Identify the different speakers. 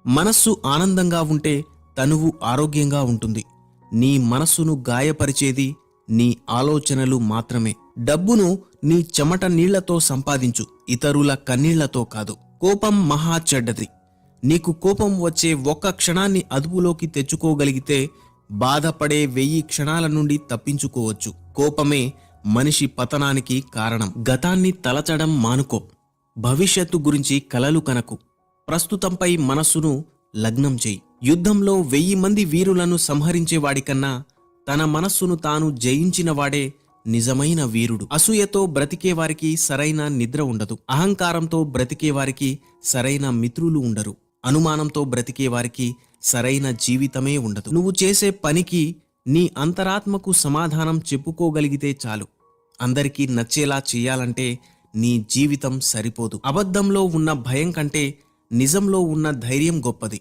Speaker 1: మనస్సు ఆనందంగా ఉంటే తనువు ఆరోగ్యంగా ఉంటుంది. నీ మనస్సును గాయపరిచేది నీ ఆలోచనలు మాత్రమే. డబ్బును నీ చెమట నీళ్లతో సంపాదించు, ఇతరుల కన్నీళ్లతో కాదు. కోపం మహా చెడ్డది. నీకు కోపం వచ్చే ఒక్క క్షణాన్ని అదుపులోకి తెచ్చుకోగలిగితే బాధపడే 1000 క్షణాల నుండి తప్పించుకోవచ్చు. కోపమే మనిషి పతనానికి కారణం. గతాన్ని తలచడం మానుకో. భవిష్యత్తు గురించి కలలు కనకు. ప్రస్తుతంపై మనస్సును లగ్నం చేయి. యుద్ధంలో 1000 మంది వీరులను సంహరించేవాడికన్నా తన మనస్సును తాను జయించినవాడే నిజమైన వీరుడు. అసూయతో బ్రతికేవారికి సరైన నిద్ర ఉండదు. అహంకారంతో బ్రతికేవారికి సరైన మిత్రులు ఉండరు. అనుమానంతో బ్రతికేవారికి సరైన జీవితమే ఉండదు. నువ్వు చేసే పనికి నీ అంతరాత్మకు సమాధానం చెప్పుకోగలిగితే చాలు. అందరికీ నచ్చేలా చెయ్యాలంటే నీ జీవితం సరిపోదు. అబద్ధంలో ఉన్న భయం కంటే నిజంలో ఉన్న ధైర్యం గొప్పది.